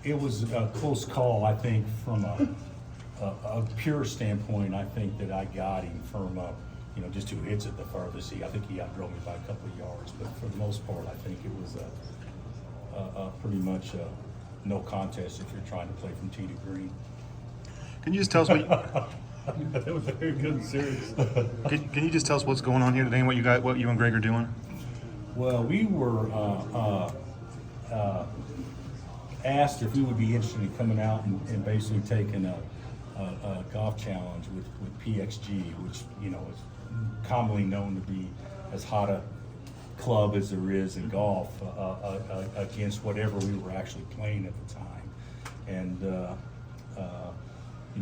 It was a close call, I think, from a pure standpoint. I think that I got him from, just 2 hits at the farthest. I think he outdrove me by a couple of yards, but for the most part, I think it was pretty much no contest if you're trying to play from tee to green. Can you just tell us what? That was very good and serious. Can you just tell us what's going on here today and what you and Greg are doing? Well, we were asked if we would be interested in coming out and basically taking a golf challenge with PXG, which is commonly known to be as hot a club as there is in golf, against whatever we were actually playing at the time. And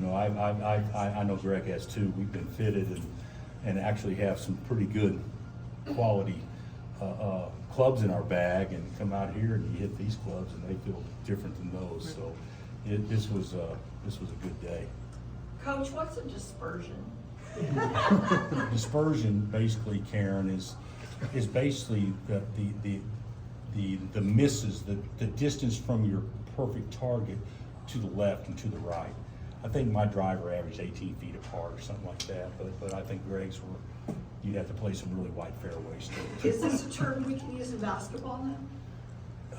I know Greg has too. We've been fitted and actually have some pretty good quality clubs in our bag, and come out here and you hit these clubs and they feel different than those. So this was a good day. Coach, what's a dispersion? Dispersion, basically, Karen, is basically the misses, the distance from your perfect target to the left and to the right. I think my driver averaged 18 feet apart or something like that, but I think Greg's you'd have to play some really wide fairways too. Is this a term we can use in basketball now?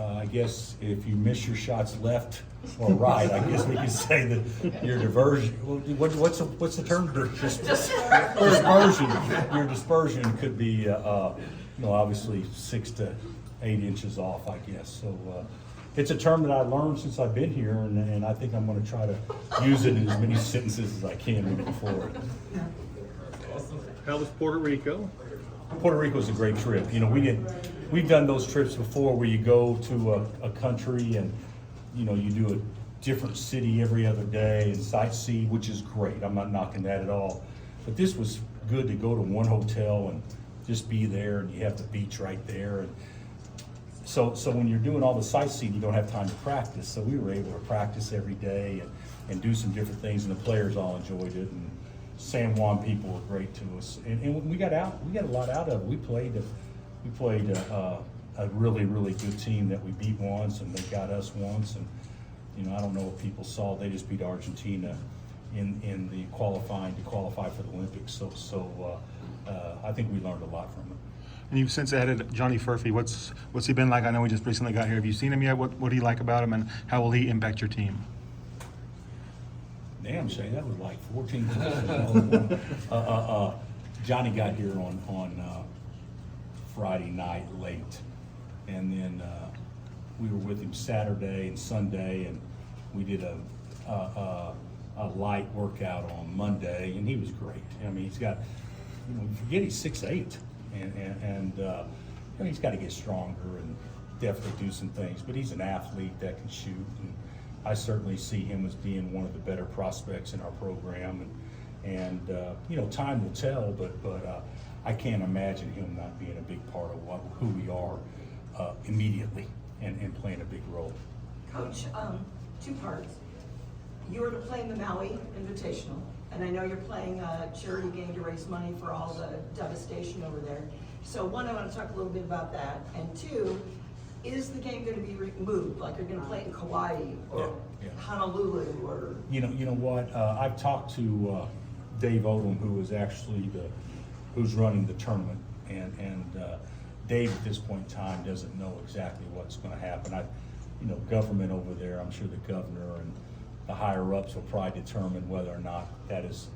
I guess if you miss your shots left or right, I guess we could say that your diversion. What's the term? Dispersion. Your dispersion could be, obviously 6 to 8 inches off, I guess. So it's a term that I learned since I've been here, and I think I'm going to try to use it in as many sentences as I can moving forward. How was Puerto Rico? Puerto Rico is a great trip. We've done those trips before where you go to a country and you do a different city every other day and sightsee, which is great. I'm not knocking that at all. But this was good to go to one hotel and just be there, and you have the beach right there. And so when you're doing all the sightseeing, you don't have time to practice. So we were able to practice every day and do some different things, and the players all enjoyed it. And San Juan people were great to us, and when we got a lot out of it. We played a really, really good team that we beat once, and they got us once. And I don't know if people saw, they just beat Argentina in the qualifying to qualify for the Olympics. So I think we learned a lot from it. And you've since added Johnny Furphy. What's he been like? I know he just recently got here. Have you seen him yet? What do you like about him, and how will he impact your team? Damn, Shay, that was like 14 minutes. Johnny got here on Friday night late, and then we were with him Saturday and Sunday, and we did a light workout on Monday, and he was great. I mean, he's got, forget he's 6'8", and he's got to get stronger and definitely do some things, but he's an athlete that can shoot. And I certainly see him as being one of the better prospects in our program, and time will tell, but I can't imagine him not being a big part of who we are immediately and playing a big role. Coach, 2 parts. You were to play in the Maui Invitational, and I know you're playing a charity game to raise money for all the devastation over there. So one, I want to talk a little bit about that, and 2, is the game going to be moved? Like, you're going to play it in Kauai or Honolulu or? You know what? I've talked to Dave Odom, who is actually who's running the tournament, and Dave at this point in time doesn't know exactly what's going to happen. Government over there, I'm sure the governor and the higher ups will probably determine whether or not that is,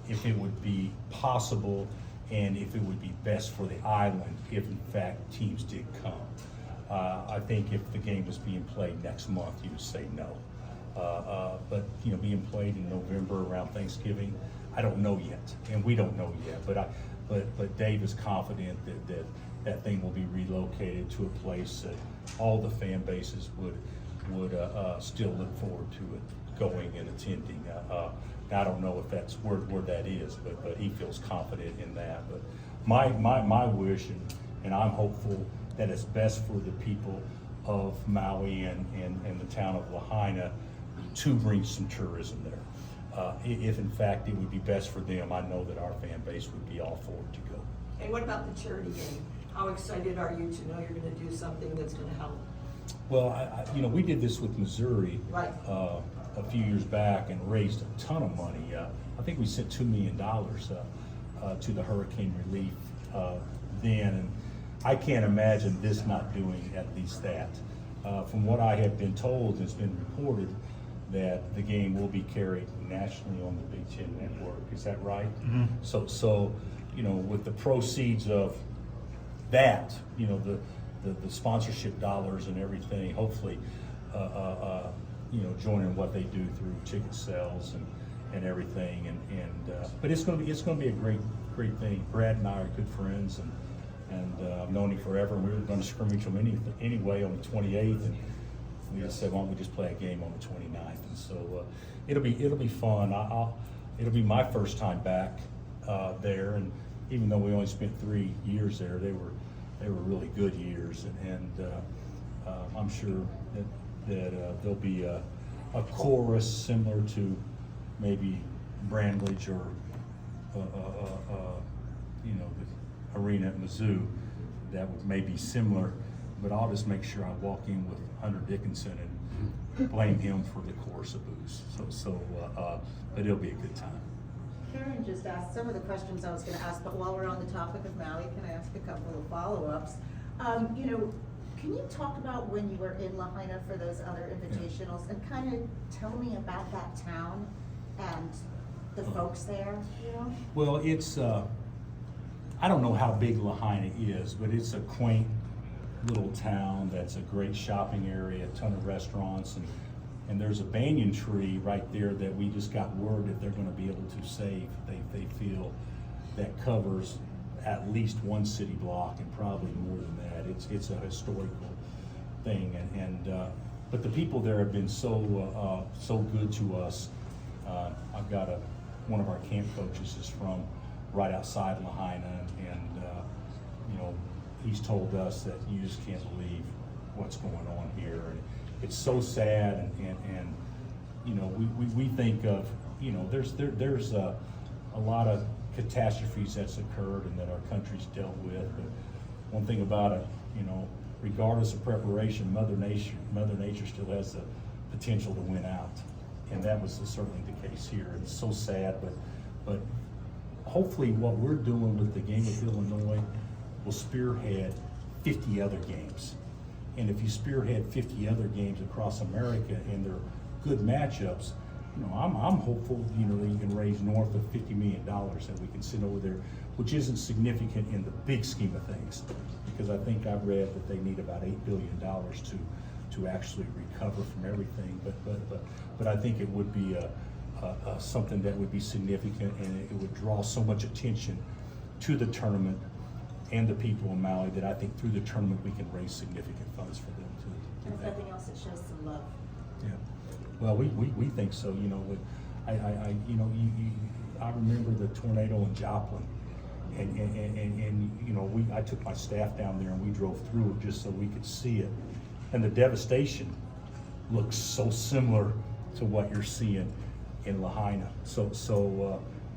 if it would be possible and if it would be best for the island if in fact teams did come. I think if the game was being played next month, you would say no. But being played in November around Thanksgiving, I don't know yet, and we don't know yet. But Dave is confident that thing will be relocated to a place that all the fan bases would still look forward to it going and attending. I don't know if that's where that is, but he feels confident in that. But my wish, and I'm hopeful that it's best for the people of Maui and the town of Lahaina to bring some tourism there. If in fact it would be best for them, I know that our fan base would be all for it to go. And what about the charity game? How excited are you to know you're going to do something that's going to help? Well, you know, we did this with Missouri. Right. A few years back and raised a ton of money. I think we sent $2 million to the hurricane relief then, and I can't imagine this not doing at least that. From what I have been told, it's been reported that the game will be carried nationally on the Big Ten Network. Is that right? Mm-hmm. So you know, with the proceeds of that, you know, the sponsorship dollars and everything, hopefully, you know, joining what they do through ticket sales and everything, but it's going to be a great thing. Brad and I are good friends, and I've known him forever. And we were going to scrimmage him anyway on the 28th, and we just said, why don't we just play a game on the 29th? And so it'll be fun. It'll be my first time back there, and even though we only spent 3 years there, they were really good years, and I'm sure that there'll be a chorus similar to maybe Brandledge or you know, the arena at Mizzou that may be similar, but I'll just make sure I walk in with Hunter Dickinson and blame him for the chorus of boos. But it'll be a good time. Karen just asked some of the questions I was going to ask, but while we're on the topic of Maui, can I ask a couple of follow-ups? You know, can you talk about when you were in Lahaina for those other invitationals and kind of tell me about that town and the folks there, you know? Well, it's, I don't know how big Lahaina is, but it's a quaint little town that's a great shopping area, a ton of restaurants, and there's a banyan tree right there that we just got word that they're gonna be able to save. They feel that covers at least one city block and probably more than that. It's a historical thing, but the people there have been so good to us. I've got one of our camp coaches is from right outside Lahaina, and you know, he's told us that you just can't believe what's going on here, and it's so sad, and you know, we think of, you know, there's a lot of catastrophes that's occurred and that our country's dealt with, but one thing about it, you know, regardless of preparation, Mother Nature still has the potential to win out, and that was certainly the case here. It's so sad, but hopefully what we're doing with the game of Illinois will spearhead 50 other games. And if you spearhead 50 other games across America and they're good matchups, you know, I'm hopeful, you know, that you can raise north of $50 million that we can send over there, which isn't significant in the big scheme of things, because I think I've read that they need about $8 billion to actually recover from everything. But I think it would be something that would be significant, and it would draw so much attention to the tournament and the people in Maui that I think through the tournament we can raise significant funds for them to And if nothing else, it shows some love. Yeah, well, we think so. You know, you know, I remember the tornado in Joplin, and you know, I took my staff down there and we drove through it just so we could see it, and the devastation looks so similar to what you're seeing in Lahaina.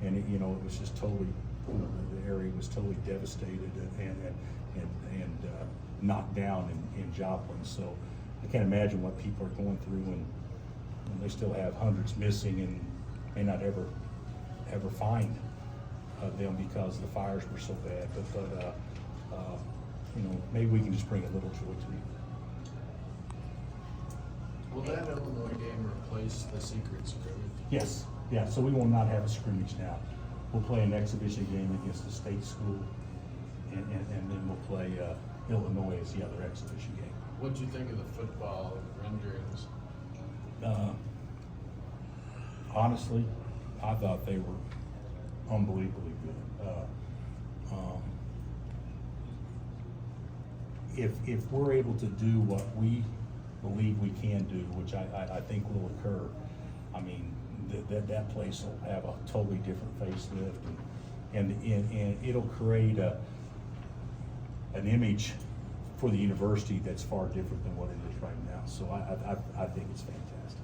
And it, you know, it was just totally, you know, the area was totally devastated and knocked down in Joplin. So I can't imagine what people are going through, and they still have hundreds missing and may not ever find them because the fires were so bad. But you know, maybe we can just bring a little joy to you. Will that Illinois game replace the secret scrimmage? Yes, yeah, so we will not have a scrimmage now. We'll play an exhibition game against the state school, and then we'll play Illinois as the other exhibition game. What'd you think of the football renderings? Honestly, I thought they were unbelievably good. If we're able to do what we believe we can do, which I think will occur, I mean, that place will have a totally different facelift, and it'll create an image for the university that's far different than what it is right now. So I think it's fantastic.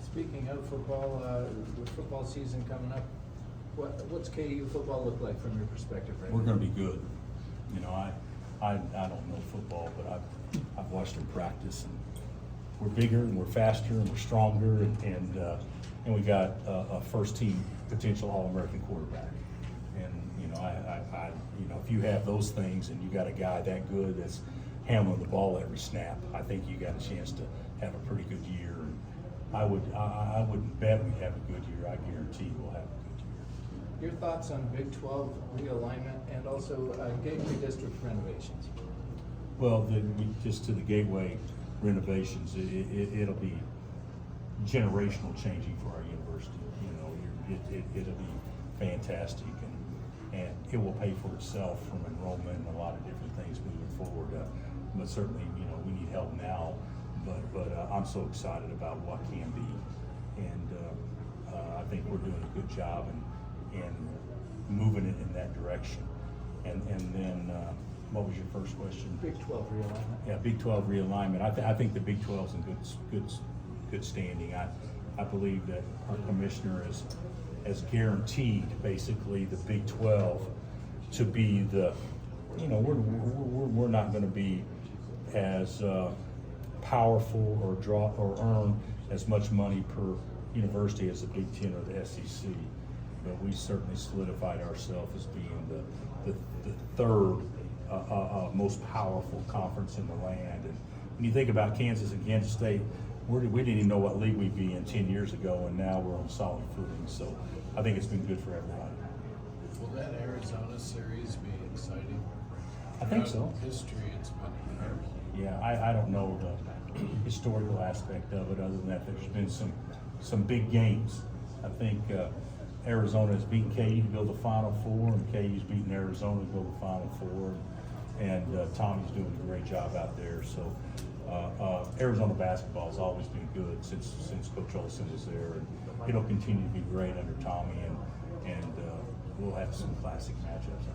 Speaking of football, with football season coming up, what's KU football look like from your perspective right We're now? gonna be good. You know, I don't know football, but I've watched them practice, and we're bigger and we're faster and we're stronger, and we got a first team potential All-American quarterback. And if you have those things and you got a guy that good that's handling the ball every snap, I think you got a chance to have a pretty good year. And I wouldn't bet we have a good year. I guarantee we'll have a good year. Your thoughts on Big 12 realignment and also Gateway District renovations? Well, just to the Gateway renovations, it'll be generational changing for our university. It'll be fantastic, and it will pay for itself from enrollment and a lot of different things moving forward. But certainly, we need help now. But I'm so excited about what can be, and I think we're doing a good job and moving it in that direction. And then, what was your first question? Big 12 realignment. Yeah, Big 12 realignment. I think the Big 12's in good standing. I believe that our commissioner has guaranteed basically the Big 12 to be the, we're not going to be as powerful or draw or earn as much money per university as the Big 10 or the SEC, but we certainly solidified ourselves as being the third most powerful conference in the land. And when you think about Kansas and Kansas State, we didn't even know what league we'd be in 10 years ago, and now we're on solid footing. So I think it's been good for everybody. Will that Arizona series be exciting? I think so. Throughout history, it's been incredible. Yeah, I don't know the historical aspect of it, other than that there's been some big games. I think Arizona has beaten KU to go to the Final Four, and KU's beaten Arizona to go to the Final Four, and Tommy's doing a great job out there. So Arizona basketball has always been good since Coach Olson was there, and it'll continue to be great under Tommy, and we'll have some classic matchups.